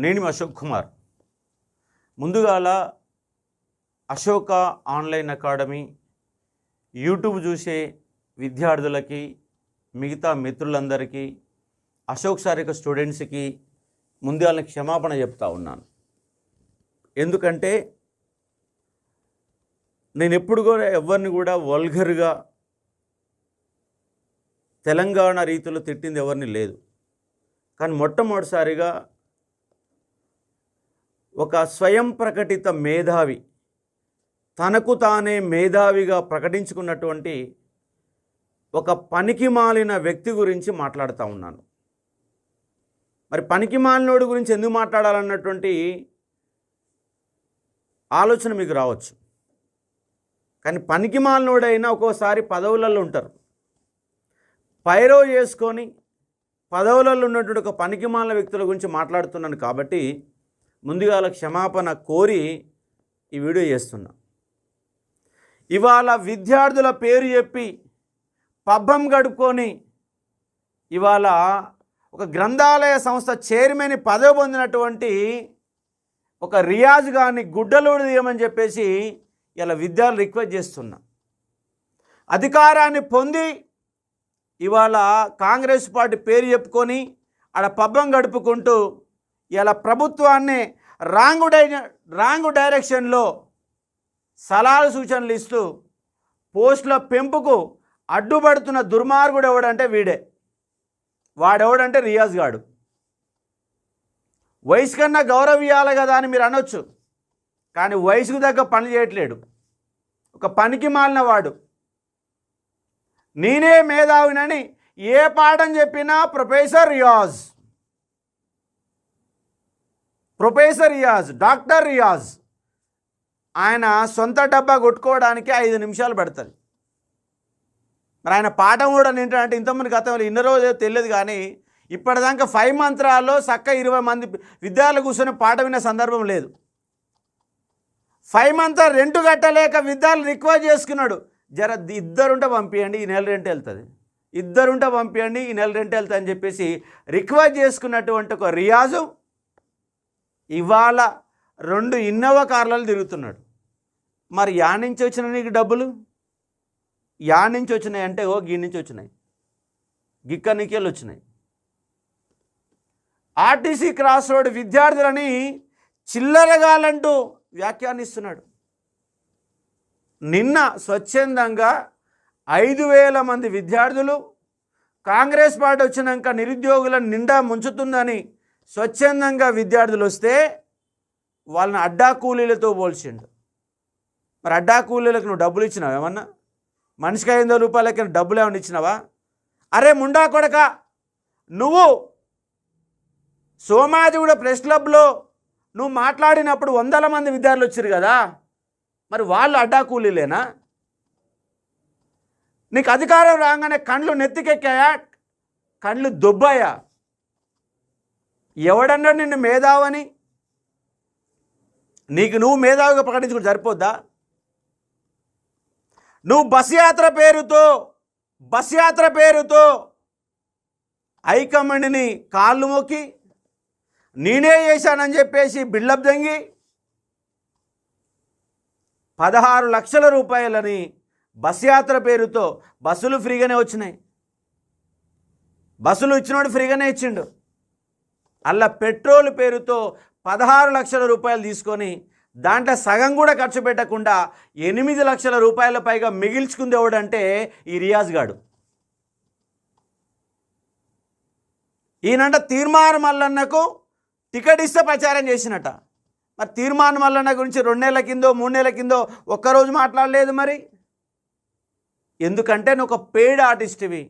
నేను అశోక్ కుమార్. ముందుగాల Ashoka online academy YouTube చూసే విద్యార్థులకి, మిగతా మిత్రులందరికీ, అశోక్ సార్ యొక్క స్టూడెంట్స్కి ముందుగాల క్షమాపణ చెప్తా ఉన్నాను. ఎందుకంటే నేను ఎప్పుడు కూడా ఎవరిని కూడా వల్గర్గా తెలంగాణ రీతిలో తిట్టింది ఎవరిని లేదు. కానీ మొట్టమొదటిసారిగా ఒక స్వయం ప్రకటిత మేధావి, తనకు తానే మేధావిగా ప్రకటించుకున్నటువంటి ఒక పనికిమాలిన వ్యక్తి గురించి మాట్లాడుతూ ఉన్నాను. మరి పనికిమాలినోడి గురించి ఎందుకు మాట్లాడాలన్నటువంటి ఆలోచన మీకు రావచ్చు. కానీ పనికిమాలినోడైనా ఒక్కోసారి పదవులలో ఉంటారు. పైరో చేసుకొని పదవులలో ఉన్నటువంటి ఒక పనికిమాలిన వ్యక్తుల గురించి మాట్లాడుతున్నాను కాబట్టి ముందుగాల క్షమాపణ కోరి ఈ వీడియో చేస్తున్నా. ఇవాళ విద్యార్థుల పేరు చెప్పి పబ్బం గడుపుకొని ఇవాళ ఒక గ్రంథాలయ సంస్థ చైర్మన్ పదవి పొందినటువంటి ఒక రియాజ్ గారిని గుడ్డలోడు తీయమని చెప్పేసి ఇలా విద్యార్థులు రిక్వెస్ట్ చేస్తున్నా. అధికారాన్ని పొంది ఇవాళ కాంగ్రెస్ పార్టీ పేరు చెప్పుకొని ఆడ పబ్బం గడుపుకుంటూ ఇలా ప్రభుత్వాన్ని రాంగ్ డైరెక్షన్లో సలహాలు సూచనలు ఇస్తూ పోస్టుల పెంపుకు అడ్డుపడుతున్న దుర్మార్గుడు ఎవడంటే వీడే. వాడెవడంటే రియాజ్ గాడు. వయసు కన్నా గౌరవం ఇవ్వాలి కదా అని మీరు అనొచ్చు. కానీ వయసుకు తగ్గ పని చేయట్లేడు. ఒక పనికి మాలిన వాడు. నేనే మేధావినని ఏ పాఠం చెప్పినా ప్రొఫెసర్ రియాజ్, డాక్టర్ రియాజ్. ఆయన సొంత డబ్బా కొట్టుకోవడానికి 5 నిమిషాలు పడుతుంది. మరి ఆయన పాఠం కూడా ఏంటంటే ఇంతమంది గతంలో ఇన్న రోజు తెలియదు. కానీ ఇప్పటిదాకా 5 మంత్రాల్లో చక్క 20 మంది విద్యార్థులు కూర్చొని పాఠం వినే సందర్భం లేదు. 5 మంత్రాలు రెంట్ కట్టలేక విద్యార్థులు రిక్వెస్ట్ చేసుకున్నాడు. జర ఇద్దరుంటే పంపించండి, ఈ నెల రెంట్ వెళ్తుంది, ఇద్దరుంటే పంపించండి, ఈ నెల రెంట్ వెళ్తుంది అని చెప్పేసి రిక్వెస్ట్ చేసుకున్నటువంటి ఒక రియాజు ఇవాళ 2 ఇన్నోవా కార్లలో తిరుగుతున్నాడు. మరి యా నుంచి వచ్చినాయి నీకు డబ్బులు? యా నుంచి వచ్చినాయి అంటే గీ నుంచి వచ్చినాయి, గిక్కనికెళ్ళి వచ్చినాయి. ఆర్టీసీ క్రాస్ రోడ్ విద్యార్థులని చిల్లరగాలంటూ వ్యాఖ్యానిస్తున్నాడు. నిన్న స్వచ్ఛందంగా 5,000 మంది విద్యార్థులు కాంగ్రెస్ పార్టీ వచ్చినాక నిరుద్యోగులను నిండా ముంచుతుందని స్వచ్ఛందంగా విద్యార్థులు వస్తే వాళ్ళని అడ్డా కూలీలతో పోల్చిండు. మరి అడ్డా కూలీలకు నువ్వు డబ్బులు ఇచ్చినావు? ఏమన్నా మనిషికి 500 రూపాయలకి డబ్బులు ఏమన్నా ఇచ్చినావా? అరే ముండా కొడక, నువ్వు సోమాజిగూడ ప్రెస్ క్లబ్లో నువ్వు మాట్లాడినప్పుడు 100 మంది విద్యార్థులు వచ్చారు కదా, మరి వాళ్ళు అడ్డా కూలీలేనా? నీకు అధికారం రాగానే కండ్లు నెత్తికెక్కాయా, కండ్లు దొబ్బాయా? ఎవడన్నాడు నిన్ను మేధావని? నీకు నువ్వు మేధావిగా ప్రకటించుకుంటే సరిపోద్దా? నువ్వు బస్ యాత్ర పేరుతో హైకమాండ్ని కాళ్ళు మొక్కి నేనే చేశానని చెప్పేసి బిల్డప్ దంగి 16 లక్షల రూపాయలని బస్ యాత్ర పేరుతో బస్సులు ఫ్రీగానే వచ్చినాయి. బస్సులు ఇచ్చినోడు ఫ్రీగానే ఇచ్చిండు. అలా పెట్రోల్ పేరుతో 16 లక్షల రూపాయలు తీసుకొని దాంట్లో సగం కూడా ఖర్చు పెట్టకుండా 8 లక్షల రూపాయల పైగా మిగిల్చుకుంది ఎవడంటే ఈ రియాజ్ గాడు. ఈయనంట తీర్మానం మల్లన్నకు టికెట్ ఇస్తే ప్రచారం చేసినట. మరి తీర్మానం మల్లన్న గురించి 2 నెలల కిందో 3 నెలల కిందో ఒక్కరోజు మాట్లాడలేదు. మరి ఎందుకంటే నువ్వు ఒక పెయిడ్ ఆర్టిస్ట్వి.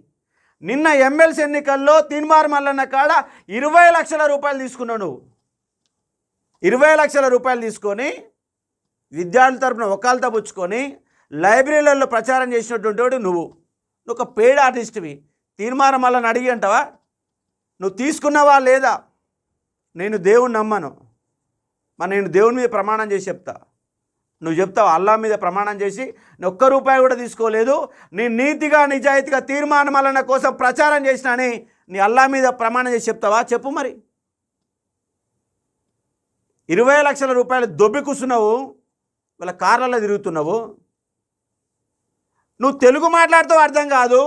నిన్న ఎమ్మెల్సీ ఎన్నికల్లో తీర్మానం మల్లన్న కాడ 20 లక్షల రూపాయలు తీసుకున్నావు. నువ్వు 20 లక్షల రూపాయలు తీసుకొని విద్యార్థుల తరపున ఒకాలతో పుచ్చుకొని లైబ్రరీలలో ప్రచారం చేసినటువంటి వాడు నువ్వు ఒక పెయిడ్ ఆర్టిస్ట్వి. తీర్మానం మల్లన్న అడిగి అంటావా? నువ్వు తీసుకున్నావా లేదా? నేను దేవుని నమ్మను. మరి నేను దేవుని మీద ప్రమాణం చేసి చెప్తా. నువ్వు చెప్తావు అల్లా మీద ప్రమాణం చేసి నేను ₹1 కూడా తీసుకోలేదు, నేను నీతిగా నిజాయితీగా తీర్మానం మల్లన్న కోసం ప్రచారం చేసినా అని నీ అల్లా మీద ప్రమాణం చేసి చెప్తావా? చెప్పు మరి. 20 లక్షల రూపాయలు దొబ్బి కూర్చున్నావు, వాళ్ళ కార్లలో తిరుగుతున్నావు. నువ్వు తెలుగు మాట్లాడుతావు అర్థం కాదు,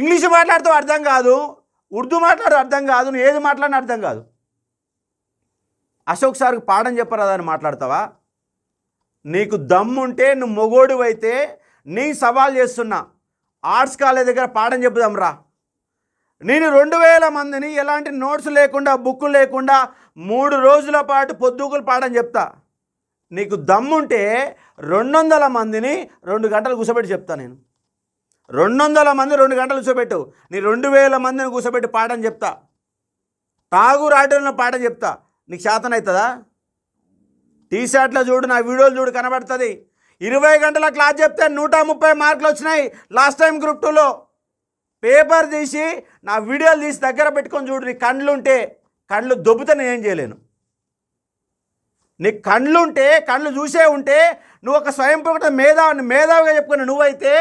ఇంగ్లీష్ మాట్లాడుతావు అర్థం కాదు, ఉర్దూ మాట్లాడు అర్థం కాదు, నువ్వు ఏది మాట్లాడినా అర్థం కాదు. అశోక్ సార్కి పాఠం చెప్పరాదని మాట్లాడతావా? నీకు దమ్ముంటే నువ్వు మొగోడు అయితే నీ సవాల్ చేస్తున్నా, ఆర్ట్స్ కాలేజ్ దగ్గర పాఠం చెప్పుదాం రా. నేను 2000 మందిని ఎలాంటి నోట్స్ లేకుండా బుక్కు లేకుండా 3 రోజుల పాటు పొద్దుగులు పాఠం చెప్తా. నీకు దమ్ముంటే 200 మందిని 2 గంటలు కూర్చోబెట్టి చెప్తా. నేను 200 మంది 2 గంటలు కూర్చోబెట్టు, నీ 2000 మందిని కూర్చోబెట్టి పాఠం చెప్తా. టాగూర్ ఆటోలో పాఠం చెప్తా. నీకు శాతం అవుతుందా? టీషర్ట్లో చూడు, నా వీడియోలు చూడు, కనబడుతుంది. 20 గంటల క్లాస్ చెప్తే 130 మార్కులు వచ్చినాయి లాస్ట్ టైం గ్రూప్ 2లో. పేపర్ తీసి నా వీడియోలు తీసి దగ్గర పెట్టుకొని చూడు. నీ కళ్ళుంటే, కళ్ళు దొబ్బితే నేను ఏం చేయలేను. నీ కళ్ళుంటే, కళ్ళు చూసే ఉంటే నువ్వు ఒక స్వయం ప్రకటన మేధావిగా చెప్పుకుని నువ్వైతే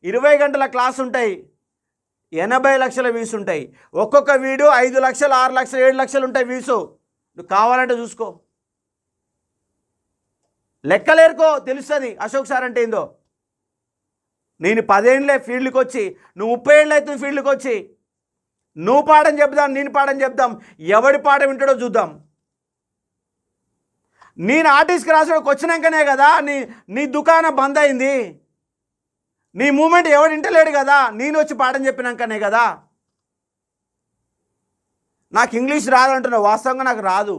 20 గంటల క్లాస్ ఉంటాయి, 80 లక్షల వ్యూస్ ఉంటాయి. ఒక్కొక్క వీడియో 5 లక్షలు 6 లక్షలు 7 లక్షలు ఉంటాయి వ్యూస్. నువ్వు కావాలంటే చూసుకో, లెక్కలేరుకో, తెలుస్తుంది అశోక్ సార్ అంటే ఏందో. నేను 10 ఏళ్ళే ఫీల్డ్కి వచ్చి, నువ్వు 30 ఏళ్ళు అవుతుంది ఫీల్డ్కి వచ్చి. నువ్వు పాఠం చెప్దాం, నేను పాఠం చెప్దాం, ఎవడి పాఠం వింటాడో చూద్దాం. నేను ఆర్టిస్ట్కి రాసడానికి వచ్చినాకనే కదా నీ దుకాణం బంద్ అయింది. నీ మూమెంట్ ఎవడు వింటలేడు కదా, నేను వచ్చి పాఠం చెప్పినాకనే కదా. నాకు ఇంగ్లీష్ రాదంటున్నా, వాస్తవంగా నాకు రాదు.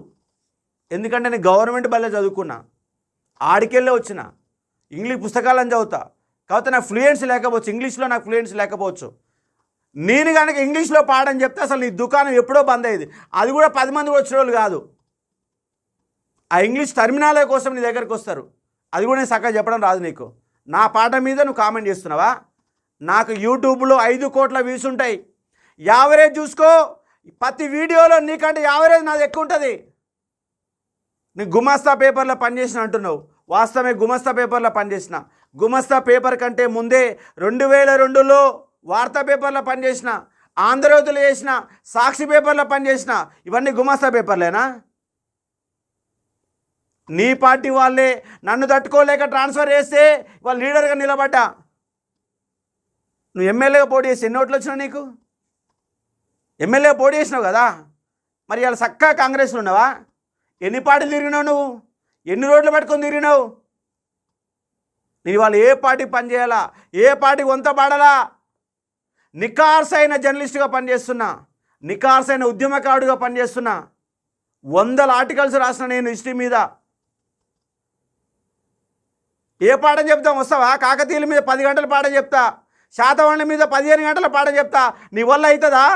ఎందుకంటే నేను గవర్నమెంట్ బల్లే చదువుకున్నా, ఆడికెళ్ళే వచ్చిన. ఇంగ్లీష్ పుస్తకాలను చదువుతా, కాకపోతే నాకు ఫ్లూయెన్సీ లేకపోవచ్చు, ఇంగ్లీష్లో నాకు ఫ్లూయెన్సీ లేకపోవచ్చు. నేను కనుక ఇంగ్లీష్లో పాఠం చెప్తే అసలు నీ దుకాణం ఎప్పుడో బంద్ అయ్యేది. అది కూడా 10 మంది వచ్చిన వాళ్ళు కాదు. ఆ ఇంగ్లీష్ టర్మినాలే కోసం నీ దగ్గరికి వస్తారు. అది కూడా నేను చక్కగా చెప్పడం రాదు నీకు. నా పాఠం మీద నువ్వు కామెంట్ చేస్తున్నావా? నాకు యూట్యూబ్లో 5 కోట్ల వ్యూస్ ఉంటాయి. యావరేజ్ చూసుకో, ప్రతి వీడియోలో నీకంటే యావరేజ్ నాది ఎక్కువ ఉంటుంది. నీకు గుమస్తా పేపర్లో పనిచేసిన అంటున్నావు, వాస్తవమే గుమస్తా పేపర్లో పనిచేసిన. గుమస్తా పేపర్ కంటే ముందే 2002లో వార్తా పేపర్లో పనిచేసిన, ఆంధ్రజ్యోతిలో చేసిన, సాక్షి పేపర్లో పనిచేసిన. ఇవన్నీ గుమస్తా పేపర్లేనా? నీ పార్టీ వాళ్ళే నన్ను తట్టుకోలేక ట్రాన్స్ఫర్ చేస్తే వాళ్ళు లీడర్గా నిలబడ్డా. నువ్వు ఎమ్మెల్యేగా పోటీ చేసి ఎన్ని ఓట్లు వచ్చినావు? నీకు ఎమ్మెల్యేగా పోటీ చేసినావు కదా, మరి ఇలా చక్కగా కాంగ్రెస్లో ఉన్నావా? ఎన్ని పార్టీలు తిరిగినావు నువ్వు? ఎన్ని రోడ్లు పట్టుకొని తిరిగినావు? నేను వాళ్ళు ఏ పార్టీ పని చేయాలా, ఏ పార్టీకి వంత పాడాలా? నికార్సైన జర్నలిస్టుగా పనిచేస్తున్నా, నికార్సైన ఉద్యమకారుడిగా పనిచేస్తున్నా. 100 ఆర్టికల్స్ రాసిన నేను హిస్టరీ మీద. ఏ పాఠం చెప్తాం? వస్తావా? కాకతీయుల మీద 10 గంటల పాఠం చెప్తా, శాతవాహనుల మీద 15 గంటల పాఠం చెప్తా. నీ వల్ల అవుతుందా?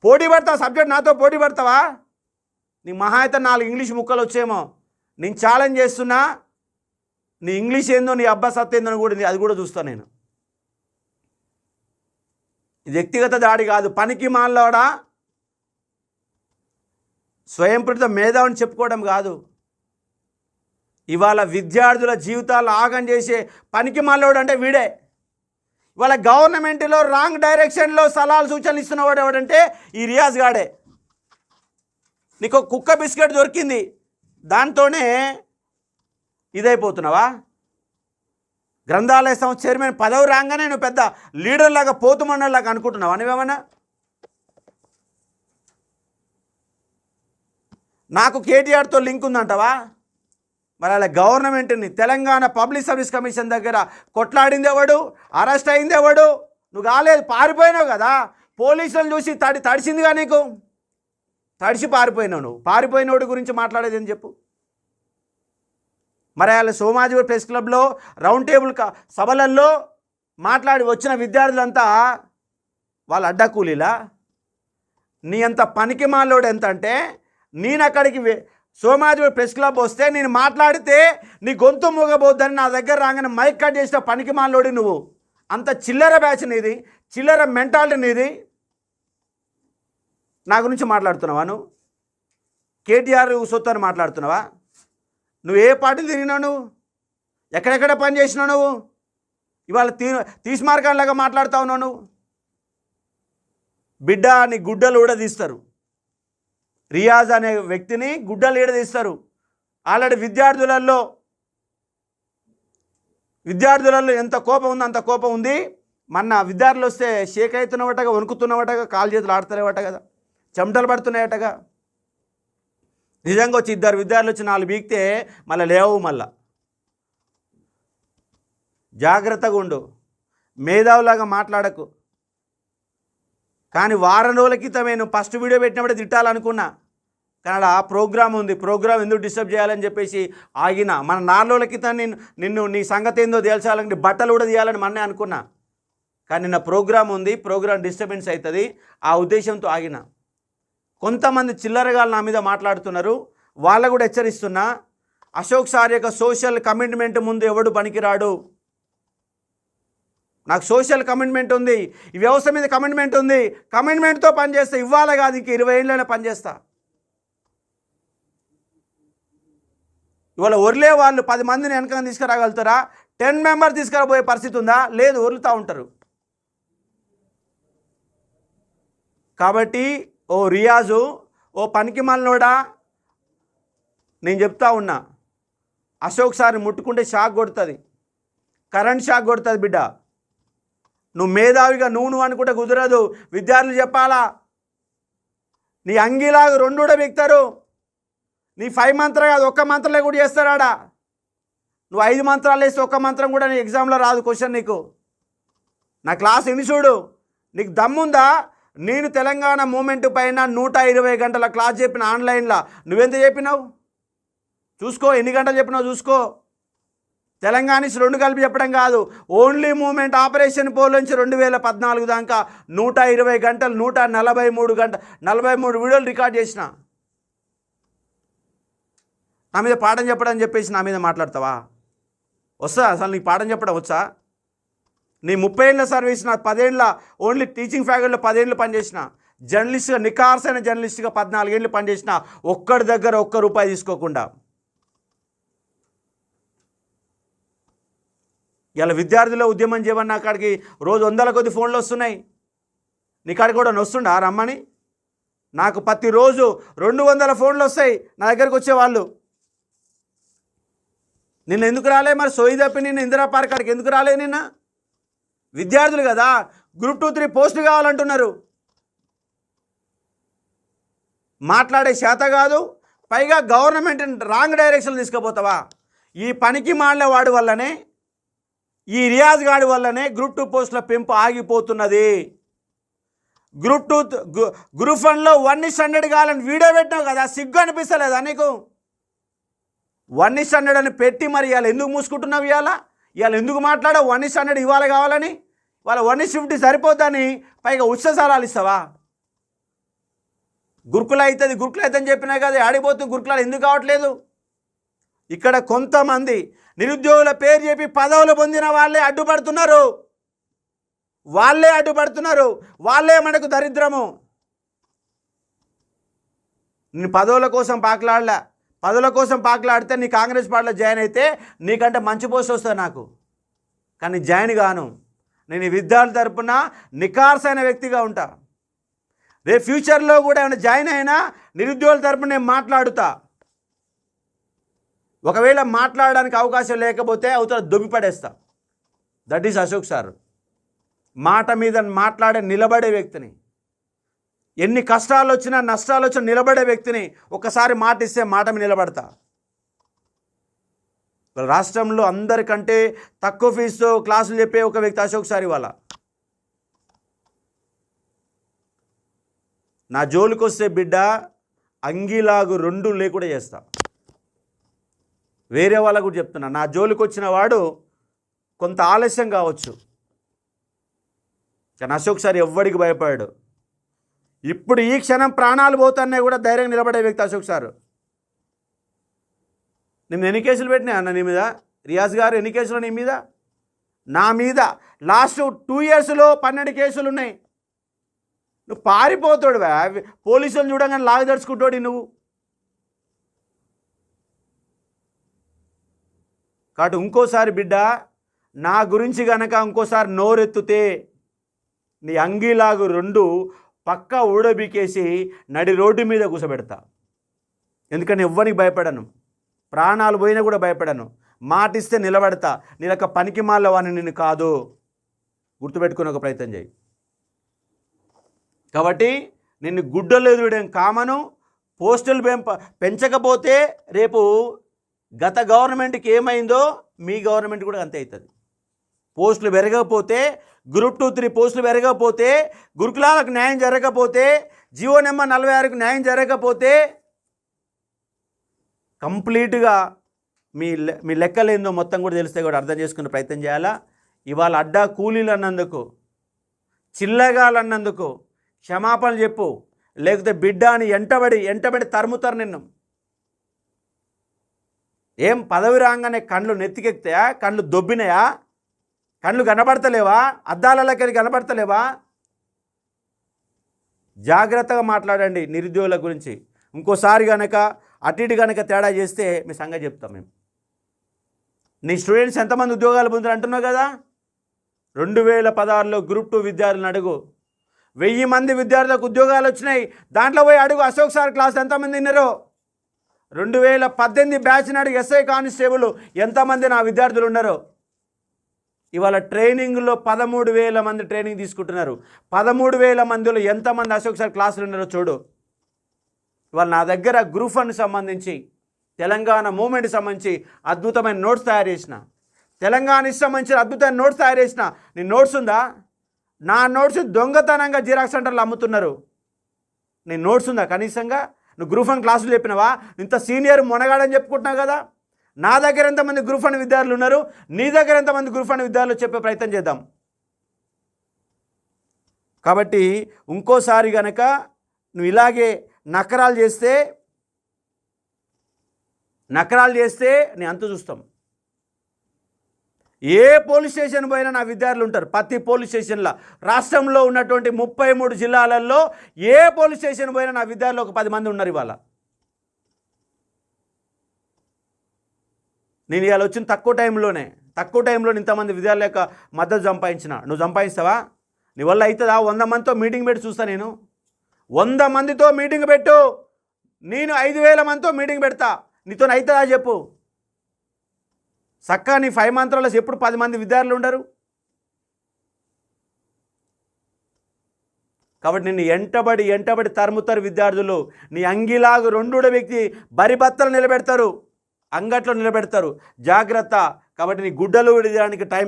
పోటీ పడతావా? సబ్జెక్ట్ నాతో పోటీ పడతావా? నీ మహా అయితే 4 ఇంగ్లీష్ ముక్కలు వచ్చేమో. నేను ఛాలెంజ్ చేస్తున్నా, నీ ఇంగ్లీష్ ఏందో, నీ అబ్బా సత్ ఏందో కూడా అది కూడా చూస్తాను నేను. ఇది వ్యక్తిగత దాడి కాదు. పనికి మాలోడా స్వయంప్రతిత మేధావిని చెప్పుకోవడం కాదు. ఇవాళ విద్యార్థుల జీవితాలు ఆగం చేసే పనికి మాలోడు అంటే వీడే. ఇవాళ గవర్నమెంట్లో రాంగ్ డైరెక్షన్లో సలహాలు సూచనలు ఇస్తున్నవాడు ఎవడంటే ఈ రియాజ్ గాడే. నీకు కుక్క బిస్కెట్ దొరికింది, దాంతోనే ఇదైపోతున్నావా? గ్రంథాలయ సంస్థ చైర్మన్ పదవి రాగానే నువ్వు పెద్ద లీడర్లాగా పోతుమన్నలాగా అనుకుంటున్నావా? నువ్వేమన్నా? నాకు కేటీఆర్తో లింక్ ఉందంటావా? మరి అలా గవర్నమెంట్ని, తెలంగాణ పబ్లిక్ సర్వీస్ కమిషన్ దగ్గర కొట్లాడింది ఎవడు? అరెస్ట్ అయింది ఎవడు? నువ్వు కాలేదు, పారిపోయినావు కదా. పోలీసులను చూసి తడిసిందిగా నీకు, తడిసి పారిపోయినావు. నువ్వు పారిపోయినోడి గురించి మాట్లాడేది అని చెప్పు. మరి వాళ్ళ సోమాజిగూడ ప్రెస్ క్లబ్లో రౌండ్ టేబుల్ సభలల్లో మాట్లాడి వచ్చిన విద్యార్థులంతా వాళ్ళ అడ్డకూలీలా? నీ అంత పనికి మాలోడు ఎంత అంటే, నేను అక్కడికి సోమాజిగూడ ప్రెస్ క్లబ్ వస్తే నేను మాట్లాడితే నీ గొంతు మూగబోద్దని నా దగ్గర రాగానే మైక్ కట్ చేసిన పనికి మాలోడి నువ్వు. అంత చిల్లర బ్యాచ్ నీది, చిల్లర మెంటాలిటీ నీది. నా గురించి మాట్లాడుతున్నావా నువ్వు? కేటీఆర్ సొత్తు అని మాట్లాడుతున్నావా? నువ్వు ఏ పార్టీలు తిరిగినావు? నువ్వు ఎక్కడెక్కడ పని చేసినావు? నువ్వు ఇవాళ తీసిమార్గాల్లాగా మాట్లాడుతూ ఉన్నావు. నువ్వు బిడ్డ, నీ గుడ్డలు కూడా తీస్తారు. రియాజ్ అనే వ్యక్తిని గుడ్డలు ఈడదీస్తారు. ఆల్రెడీ విద్యార్థులలో ఎంత కోపం ఉందో అంత కోపం ఉంది. మొన్న విద్యార్థులు వస్తే షేక్ అవుతున్నవటగా, వణుకుతున్నవటగా, కాలు చేతులు ఆడుతున్నవట కదా, చెమటలు పడుతున్నాయటగా. నిజంగా వచ్చి 2 విద్యార్థులు వచ్చి 4 బీక్తే మళ్ళీ లేవు. మళ్ళా జాగ్రత్తగా ఉండు, మేధావులాగా మాట్లాడకు. కానీ వారం రోజుల క్రితం నేను ఫస్ట్ వీడియో పెట్టినప్పుడే తిట్టాలనుకున్నా, కానీ ఆ ప్రోగ్రామ్ ఉంది, ప్రోగ్రామ్ ఎందుకు డిస్టర్బ్ చేయాలని చెప్పేసి ఆగిన. మన 4 రోజుల క్రితం నిన్ను నీ సంగతి ఏందో తేల్చాలని బట్టలు కూడా తీయాలని మొన్నే అనుకున్నా, కానీ నిన్న ప్రోగ్రామ్ ఉంది, ప్రోగ్రామ్ డిస్టర్బెన్స్ అవుతుంది, ఆ ఉద్దేశంతో ఆగిన. కొంతమంది చిల్లరగాళ్ళు నా మీద మాట్లాడుతున్నారు, వాళ్ళకు కూడా హెచ్చరిస్తున్నా. అశోక్ సార్ యొక్క సోషల్ కమిట్మెంట్ ముందు ఎవడు పనికిరాడు. నాకు సోషల్ కమిట్మెంట్ ఉంది, ఈ వ్యవస్థ మీద కమిట్మెంట్ ఉంది. కమిట్మెంట్తో పనిచేస్తా, ఇవ్వాలి కాదు, ఇంక 20 ఏళ్ళైనా పనిచేస్తా. ఇవాళ ఒర్లే వాళ్ళు 10 మందిని వెనక తీసుకురాగలుగుతారా? 10 మెంబర్స్ తీసుకురాబోయే పరిస్థితి ఉందా? లేదు, ఒర్లుతూ ఉంటారు. కాబట్టి ఓ రియాజు, ఓ పనికి మాలినోడా, నేను చెప్తా ఉన్నా, అశోక్ సార్ని ముట్టుకుంటే షాక్ కొడుతుంది, కరెంట్ షాక్ కొడుతుంది బిడ్డ. నువ్వు మేధావిగా నువ్వు అనుకుంటే కుదరదు. విద్యార్థులు చెప్పాలా, నీ అంగీలాగా 2 కూడా బిగుతారు. నీ 5 మంత్రం కాదు, 1 మంత్రంలో కూడా చేస్తారాడా. నువ్వు 5 మంత్రాలు వేస్తే 1 మంత్రం కూడా నీ ఎగ్జామ్లో రాదు క్వశ్చన్ నీకు. నా క్లాస్ ఎన్ని చూడు, నీకు దమ్ముందా? నేను తెలంగాణ మూమెంట్ పైన 120 గంటల క్లాస్ చెప్పిన ఆన్లైన్లో. నువ్వెంత చెప్పినావు చూసుకో, ఎన్ని గంటలు చెప్పినావు చూసుకో. తెలంగాణస్ 2 కలిపి చెప్పడం కాదు, ఓన్లీ మూమెంట్ ఆపరేషన్ పోల్ నుంచి 2014 దాకా 120 గంటలు, 143 వీడియోలు రికార్డ్ చేసిన. నా మీద పాఠం చెప్పడం చెప్పేసి నా మీద మాట్లాడతావా? వస్తా అసలు నీకు పాఠం చెప్పడం వచ్చా? నీ 30 ఏళ్ళ సర్వీస్, నా 10 ఏళ్ళ ఓన్లీ టీచింగ్ ఫ్యాకల్టీలో 10 ఏళ్ళు పనిచేసిన, జర్నలిస్ట్గా నికార్సైన జర్నలిస్ట్గా 14 ఏళ్ళు పనిచేసిన, ఒక్కడి దగ్గర ₹1 తీసుకోకుండా. ఇలా విద్యార్థుల ఉద్యమం చేయమన్నా కాడికి రోజు 100ల కొద్ది ఫోన్లు వస్తున్నాయి. నీ కాడికి కూడా వస్తుండా రమ్మని? నాకు ప్రతిరోజు 200 ఫోన్లు వస్తాయి నా దగ్గరకు వచ్చేవాళ్ళు. నిన్న ఎందుకు రాలే మరి? సోయి తప్పి నిన్న ఇందిరా పార్క్ కాడికి ఎందుకు రాలే? నిన్న విద్యార్థులు కదా, గ్రూప్ 2, 3 పోస్టులు కావాలంటున్నారు. మాట్లాడే శాత కాదు, పైగా గవర్నమెంట్ రాంగ్ డైరెక్షన్ తీసుకుపోతావా? ఈ పనికి మాలిన వాడి వల్లనే, ఈ రియాజ్ గాడి వల్లనే గ్రూప్ 2 పోస్టుల పెంపు ఆగిపోతున్నది. గ్రూప్ 1లో 1:100 కావాలని వీడియో పెట్టినావు కదా, సిగ్గు అనిపిస్తలేదా నీకు? 1:100 అని పెట్టి మరి ఇవాళ ఎందుకు మూసుకుంటున్నావు? ఇవాళ ఎందుకు మాట్లాడావు? 1:100 ఇవాళ కావాలని, వాళ్ళ 1:50 సరిపోద్దని పైగా ఉత్ససారాలు ఇస్తావా? గురుకుల అవుతుంది అని చెప్పినా కదా, ఆడిపోతుంది. గురుకులాలు ఎందుకు కావట్లేదు? ఇక్కడ కొంతమంది నిరుద్యోగుల పేరు చెప్పి పదవులు పొందిన వాళ్ళే అడ్డుపడుతున్నారు. వాళ్ళే మనకు దరిద్రము. నేను పదవుల కోసం పాకులాడితే నీ కాంగ్రెస్ పార్టీలో జాయిన్ అయితే నీకంటే మంచి పోస్ట్ వస్తుంది నాకు, కానీ జాయిన్ గాను. నేను ఈ విద్యార్థుల తరపున నికార్సైన వ్యక్తిగా ఉంటా. రేపు ఫ్యూచర్లో కూడా ఏమైనా జాయిన్ అయినా నిరుద్యోగుల తరపున నేను మాట్లాడుతా. ఒకవేళ మాట్లాడడానికి అవకాశం లేకపోతే అవతల దొబ్బిపడేస్తా. That is Ashok sir. మాట మీద మాట్లాడే నిలబడే వ్యక్తిని, ఎన్ని కష్టాలు వచ్చినా నష్టాలు వచ్చినా నిలబడే వ్యక్తిని. ఒకసారి మాట ఇస్తే మాట మీద నిలబడతా. రాష్ట్రంలో అందరికంటే తక్కువ ఫీజుతో క్లాసులు చెప్పే ఒక వ్యక్తి అశోక్ సార్. ఇవాళ నా జోలికి వస్తే బిడ్డ అంగీలాగు 2 లేకుండా చేస్తా. వేరే వాళ్ళకు కూడా చెప్తున్నా, నా జోలికి వచ్చిన వాడు కొంత ఆలస్యం కావచ్చు, కానీ అశోక్ సార్ ఎవ్వడికి భయపడాడు. ఇప్పుడు ఈ క్షణం ప్రాణాలు పోతానే కూడా ధైర్యంగా నిలబడే వ్యక్తి అశోక్ సార్. నేను ఎన్ని కేసులు పెట్టినా అన్న నీ మీద? రియాజ్ గారు ఎన్ని కేసులు నీ మీద? నా మీద లాస్ట్ 2 ఇయర్స్లో 12 కేసులు ఉన్నాయి. నువ్వు పారిపోతాడు, పోలీసులు చూడగానే లాగి దడుచుకుంటాడు నువ్వు. కాబట్టి ఇంకోసారి బిడ్డ నా గురించి గనక ఇంకోసారి నోరెత్తుతే నీ అంగీలాగు 2 పక్కా ఊడబీకేసి నడి రోడ్డు మీద కూర్చోబెడతా. ఎందుకని ఎవ్వరికి భయపడను, ప్రాణాలు పోయినా కూడా భయపడను. మాటిస్తే నిలబడతా. నీలక పనికి మాలవాని నిన్ను కాదు, గుర్తుపెట్టుకుని ఒక ప్రయత్నం చేయి. కాబట్టి నిన్ను గుడ్డలు ఎదురడం కామను. పోస్టులు పెంచకపోతే రేపు గత గవర్నమెంట్కి ఏమైందో మీ గవర్నమెంట్ కూడా అంతే అవుతుంది. పోస్టులు పెరగకపోతే, గ్రూప్ 2, 3 పోస్టులు పెరగకపోతే, గురుకులాలకు న్యాయం జరగకపోతే, జీవో నెంబర్ 46కు న్యాయం జరగకపోతే కంప్లీట్గా మీ లెక్కలేందో మొత్తం కూడా తెలిస్తే కూడా అర్థం చేసుకునే ప్రయత్నం చేయాలా. ఇవాళ అడ్డా కూలీలు అన్నందుకు, చిల్లగాలన్నందుకు క్షమాపణలు చెప్పు, లేకపోతే బిడ్డ అని ఎంటబడి తరుముతారు నిన్ను. ఏం పదవి రాగానే కళ్ళు నెత్తికెక్తాయా? కళ్ళు దొబ్బినాయా? కళ్ళు కనబడతలేవా? అద్దాలకెళ్ళి కనబడతలేవా? జాగ్రత్తగా మాట్లాడండి నిరుద్యోగుల గురించి. ఇంకోసారి కనుక అటు ఇటు కనుక తేడా చేస్తే మీ సంగతి చెప్తాం మేము. నీ స్టూడెంట్స్ ఎంతమంది ఉద్యోగాలు పొందారు అంటున్నావు కదా. 2016లో గ్రూప్ 2 విద్యార్థులను అడుగు. 1000 మంది విద్యార్థులకు ఉద్యోగాలు వచ్చినాయి. దాంట్లో పోయి అడుగు అశోక్ సార్ క్లాస్ ఎంతమంది విన్నారో. 2018 బ్యాచ్ నాడు ఎస్ఐ కానిస్టేబుల్ ఎంతమంది నా విద్యార్థులు ఉన్నారో. ఇవాళ ట్రైనింగ్లో 13,000 మంది ట్రైనింగ్ తీసుకుంటున్నారు. 13,000 మందిలో ఎంతమంది అశోక్ సార్ క్లాసులు ఉన్నారో చూడు. ఇవాళ నా దగ్గర గ్రూప్ 1 సంబంధించి, తెలంగాణ మూమెంట్కి సంబంధించి అద్భుతమైన నోట్స్ తయారు చేసిన, తెలంగాణకి సంబంధించిన అద్భుతమైన నోట్స్ తయారు చేసిన. నీ నోట్స్ ఉందా? నా నోట్స్ దొంగతనంగా జిరాక్స్ సెంటర్లు అమ్ముతున్నారు. నీ నోట్స్ ఉందా కనీసంగా? నువ్వు గ్రూప్ 1 క్లాసులు చెప్పినావా? ఇంత సీనియర్ మొనగాడని చెప్పుకుంటున్నావు కదా. నా దగ్గర ఎంతమంది గ్రూప్ 1 విద్యార్థులు ఉన్నారు, నీ దగ్గర ఎంతమంది గ్రూప్ 1 విద్యార్థులు చెప్పే ప్రయత్నం చేద్దాం. కాబట్టి ఇంకోసారి కనుక నువ్వు ఇలాగే నకరాలు చేస్తే నీ అంతు చూస్తాం. ఏ పోలీస్ స్టేషన్ పోయినా నా విద్యార్థులు ఉంటారు. ప్రతి పోలీస్ స్టేషన్లో, రాష్ట్రంలో ఉన్నటువంటి 33 జిల్లాలలో ఏ పోలీస్ స్టేషన్ పోయినా నా విద్యార్థులు ఒక 10 మంది ఉన్నారు. ఇవాళ నేను ఇవాళ వచ్చిన తక్కువ టైంలో ఇంతమంది విద్యార్థుల యొక్క మద్దతు సంపాదించిన. నువ్వు సంపాదిస్తావా? నీ వల్ల అవుతుందా? 100 మందితో మీటింగ్ పెట్టి చూస్తా. నేను 100 మందితో మీటింగ్ పెట్టు, నేను 5,000 మందితో మీటింగ్ పెడతా. నీతో అవుతుందా చెప్పు. చక్కగా నీ 5 మంత్రాల్లో ఎప్పుడు 10 మంది విద్యార్థులు ఉండరు. కాబట్టి నిన్ను ఎంటబడి తరుముతారు విద్యార్థులు. నీ అంగిలాగు 2 వ్యక్తి బరిబత్తలు నిలబెడతారు, అంగట్లో నిలబెడతారు. జాగ్రత్త. కాబట్టి నీ గుడ్డలు ఊడడానికి టైం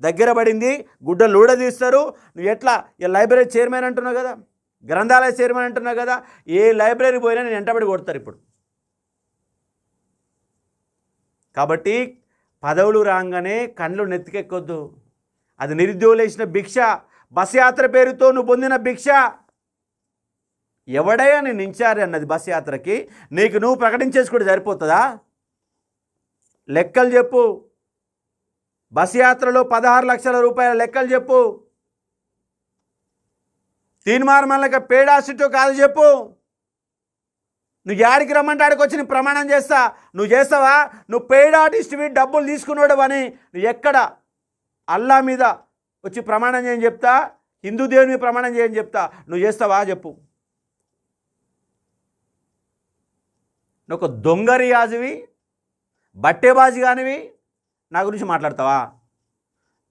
దగ్గర పడింది. గుడ్డలు ఊడదీస్తారు. నువ్వు ఎట్లా లైబ్రరీ చైర్మన్ అంటున్నావు కదా, గ్రంథాలయ చైర్మన్ అంటున్నావు కదా, ఏ లైబ్రరీ పోయినా నేను ఎంటబడి కొడతారు ఇప్పుడు. కాబట్టి పదవులు రాగానే కళ్ళు నెత్తికెక్కొద్దు. అది నిరుద్యోగులు వేసిన భిక్ష. బస్ యాత్ర పేరుతో నువ్వు పొందిన భిక్ష. ఎవడయ్యా నేను ఇన్ఛార్జ్ అన్నది బస్ యాత్రకి? నీకు నువ్వు ప్రకటించేసుకుంటే సరిపోతుందా? లెక్కలు చెప్పు. బస్ యాత్రలో 16 లక్షల రూపాయల లెక్కలు చెప్పు. తీన్మార్మన్లక పేడా సిట్టో కాదు చెప్పు. నువ్వు యాడికి రమ్మంటే ఆడికి వచ్చి నేను ప్రమాణం చేస్తా. నువ్వు చేస్తావా? నువ్వు పెయిడ్ ఆర్టిస్ట్వి, డబ్బులు తీసుకున్నాడు అని నువ్వు ఎక్కడ అల్లా మీద వచ్చి ప్రమాణం చేయని చెప్తా, హిందూ దేవుని మీద ప్రమాణం చేయని చెప్తా. నువ్వు చేస్తావా చెప్పు. నువ్వు ఒక దొంగ రియాజువి, బట్టేబాజీ కానివి, నా గురించి మాట్లాడతావా?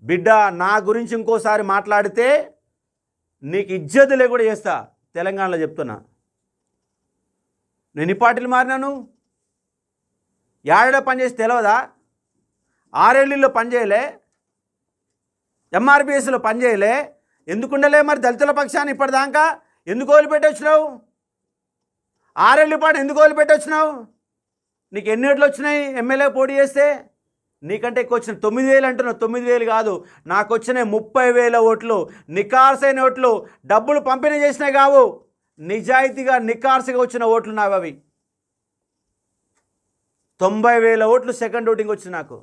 బిడ్డ, నా గురించి ఇంకోసారి మాట్లాడితే నీకు ఇజ్జత్ లేకుండా చేస్తా. తెలంగాణలో చెప్తున్నా. నేను ఈ పార్టీలు మారినాను, ఏడాడో పనిచేసి తెలియదా? 6 ఏళ్ళలో పనిచేయలే, ఎంఆర్పిఎస్లో పనిచేయలే. ఎందుకుండలే మరి దళితుల పక్షాన్ని ఇప్పటిదాకా ఎందుకు వదిలిపెట్టొచ్చినావు? 6 ఏళ్ళ పాటు ఎందుకు వదిలిపెట్టొచ్చినావు? నీకు ఎన్ని ఓట్లు వచ్చినాయి ఎమ్మెల్యే పోటీ చేస్తే? నీకంటే ఎక్కువ వచ్చిన 9,000 అంటున్నావు. 9,000 కాదు, నాకు వచ్చిన 30,000 ఓట్లు, నికార్సైన ఓట్లు. డబ్బులు పంపిణీ చేసినాయి కావు, నిజాయితీగా నికార్సుగా వచ్చిన ఓట్లు నావి. అవి 90,000 ఓట్లు సెకండ్ ఓటింగ్ వచ్చింది నాకు.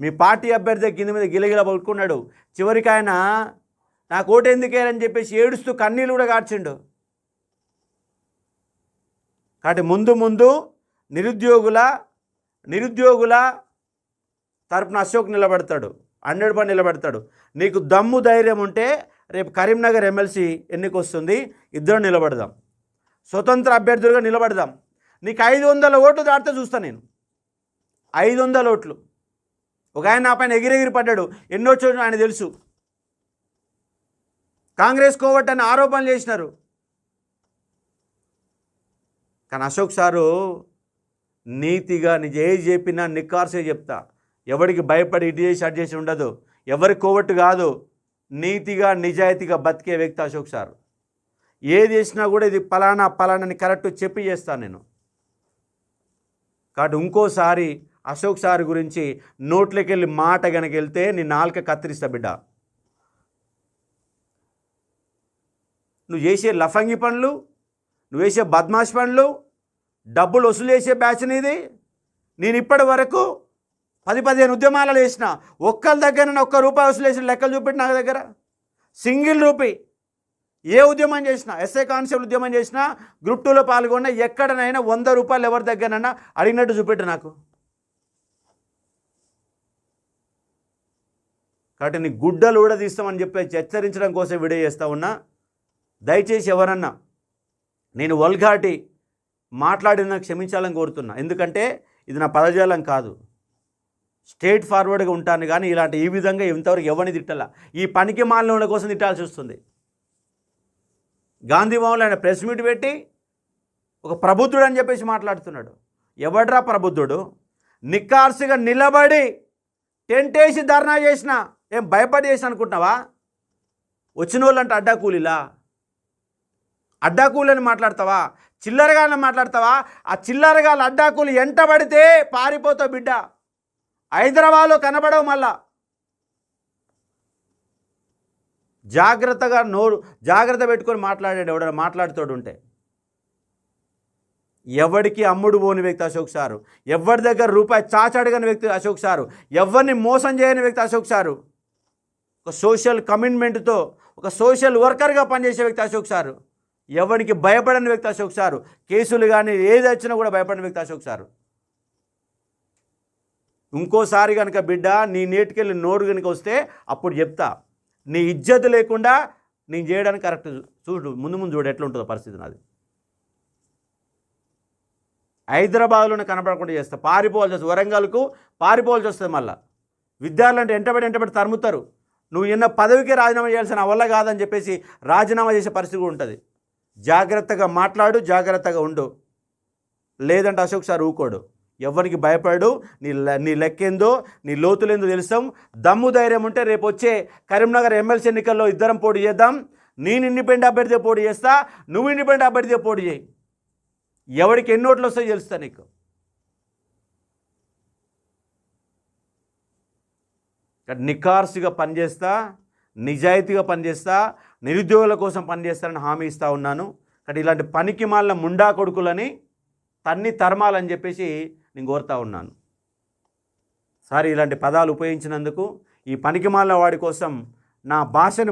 మీ పార్టీ అభ్యర్థి కింద మీద గిలగిల పట్టుకున్నాడు. చివరికి ఆయన నాకు ఓటు ఎందుకేరని చెప్పేసి ఏడుస్తూ కన్నీళ్ళు కూడా కార్చిండు. కాబట్టి ముందు నిరుద్యోగుల తరపున అశోక్ నిలబడతాడు, 100% నిలబడతాడు. నీకు దమ్ము ధైర్యం ఉంటే రేపు కరీంనగర్ ఎమ్మెల్సీ ఎన్నిక వస్తుంది, ఇద్దరు నిలబడదాం, స్వతంత్ర అభ్యర్థులుగా నిలబడదాం. నీకు 500 ఓట్లు దాటితే చూస్తాను నేను. 500 ఓట్లు. ఒక ఆయన నా పైన ఎగిరెగిరి పడ్డాడు, ఎన్నో చోట్ల ఆయన తెలుసు. కాంగ్రెస్ కోవట్టని ఆరోపణలు చేసినారు. కానీ అశోక్ సారు నీతిగా నిజ ఏది చెప్పినా నిక్కార్సే చెప్తా. ఎవరికి భయపడి ఇటు చేసి అటు చేసి ఉండదు. ఎవరి కోవట్టు కాదు. నీతిగా నిజాయితీగా బతికే వ్యక్తి అశోక్ సారు. ఏది చేసినా కూడా ఇది పలానాని కరెక్ట్ చెప్పి చేస్తాను నేను. కాబట్టి ఇంకోసారి అశోక్ సార్ గురించి నోట్లోకి వెళ్ళి మాట కనుక వెళ్తే నీ నాలుక కత్తిరిస్తా బిడ్డ. నువ్వు చేసే లఫంగి పనులు, నువ్వు చేసే బద్మాష్ పనులు, డబ్బులు వసూలు చేసే బ్యాచ్ నీది. నేను ఇప్పటి వరకు 10-15 ఉద్యమాలు చేసిన, ఒక్కరి దగ్గర ₹1 వసూలు చేసిన లెక్కలు చూపెట్టి నా దగ్గర. సింగిల్ రూపీ ఏ ఉద్యమం చేసినా, ఎస్ఐ కానిస్టేబుల్ ఉద్యమం చేసినా, గ్రూప్ 2లో పాల్గొన్నా, ఎక్కడనైనా ₹100 ఎవరి దగ్గరనైనా అడిగినట్టు చూపెట్టు నాకు. కాబట్టి నీ గుడ్డలు కూడా తీస్తామని చెప్పి హెచ్చరించడం కోసం వీడియో చేస్తూ ఉన్నా. దయచేసి ఎవరన్నా నేను వల్గాటి మాట్లాడిన క్షమించాలని కోరుతున్నా. ఎందుకంటే ఇది నా పదజాలం కాదు, స్ట్రేట్ ఫార్వర్డ్గా ఉంటాను. కానీ ఈ విధంగా ఇంతవరకు ఎవరిని తిట్టాల, ఈ పనికి మాలిన కోసం తిట్టాల్సి వస్తుంది. గాంధీ భవన్లో ఆయన ప్రెస్ మీట్ పెట్టి ఒక ప్రబుద్ధుడు అని చెప్పేసి మాట్లాడుతున్నాడు. ఎవడ్రా ప్రబుద్ధుడు? నిక్కార్సిగా నిలబడి టెంట్ వేసి ధర్నా చేసిన, ఏం భయపడి చేసిన అనుకుంటున్నావా? వచ్చిన వాళ్ళంటే అడ్డాకూలీలా? అడ్డాకూలని మాట్లాడతావా? చిల్లరగాళ్ళని మాట్లాడతావా? ఆ చిల్లరగాళ్ళ అడ్డాకూలు ఎంట పడితే పారిపోతావు బిడ్డ. హైదరాబాద్లో కనబడవు మళ్ళా. జాగ్రత్త పెట్టుకొని మాట్లాడాడు ఎవడన్నా మాట్లాడుతోడు ఉంటే. ఎవడికి అమ్ముడు పోని వ్యక్తి అశోక్ సారు. ఎవరి దగ్గర రూపాయి చాచడగని వ్యక్తి అశోక్ సారు. ఎవరిని మోసం చేయని వ్యక్తి అశోక్ సారు. ఒక సోషల్ కమిట్మెంట్తో ఒక సోషల్ వర్కర్గా పనిచేసే వ్యక్తి అశోక్ సారు. ఎవరికి భయపడని వ్యక్తి అశోక్ సారు. కేసులు కానీ ఏది వచ్చినా కూడా భయపడిన వ్యక్తి అశోక్ సారు. ఇంకోసారి కనుక బిడ్డ నీ నేటికెళ్ళి నోరు కనుక వస్తే అప్పుడు చెప్తా. నీ ఇజ్జత్ లేకుండా నేను చేయడానికి కరెక్ట్ చూడు. ముందు చూడు ఎట్లా ఉంటుందో పరిస్థితి నాది. హైదరాబాద్లోనే కనపడకుండా చేస్తా. పారిపోవాల్సి వస్తుంది, వరంగల్కు పారిపోవాల్సి వస్తుంది. మళ్ళీ విద్యార్థులు అంటే ఎంటబడి తరుముతారు. నువ్వు ఎన్న పదవికి రాజీనామా చేయాల్సిన వల్ల కాదని చెప్పేసి రాజీనామా చేసే పరిస్థితి కూడా ఉంటుంది. జాగ్రత్తగా మాట్లాడు, జాగ్రత్తగా ఉండు. లేదంటే అశోక్ సార్ ఊకోడు. ఎవరికి భయపడు. నీ లెక్కేందో నీ లోతులేందో తెలుస్తాం. దమ్ము ధైర్యం ఉంటే రేపు వచ్చే కరీంనగర్ ఎమ్మెల్సీ ఎన్నికల్లో ఇద్దరం పోటీ చేద్దాం. నేను ఇండిపెండెంట్ అభ్యర్థిగా పోటీ చేస్తా, నువ్వు ఇండిపెండెంట్ అభ్యర్థిగా పోటీ చేయి. ఎవరికి ఎన్ని ఓట్లు వస్తాయో తెలుస్తా నీకు. నిఖార్సుగా పనిచేస్తా, నిజాయితీగా పనిచేస్తా, నిరుద్యోగుల కోసం పనిచేస్తానని హామీ ఇస్తూ ఉన్నాను. కానీ ఇలాంటి పనికి మాలిన ముండా కొడుకులని తరమాలని చెప్పేసి నేను కోరుతా ఉన్నాను. సారీ ఇలాంటి పదాలు ఉపయోగించినందుకు, ఈ పనికి మాలిన వాడి కోసం నా భాషను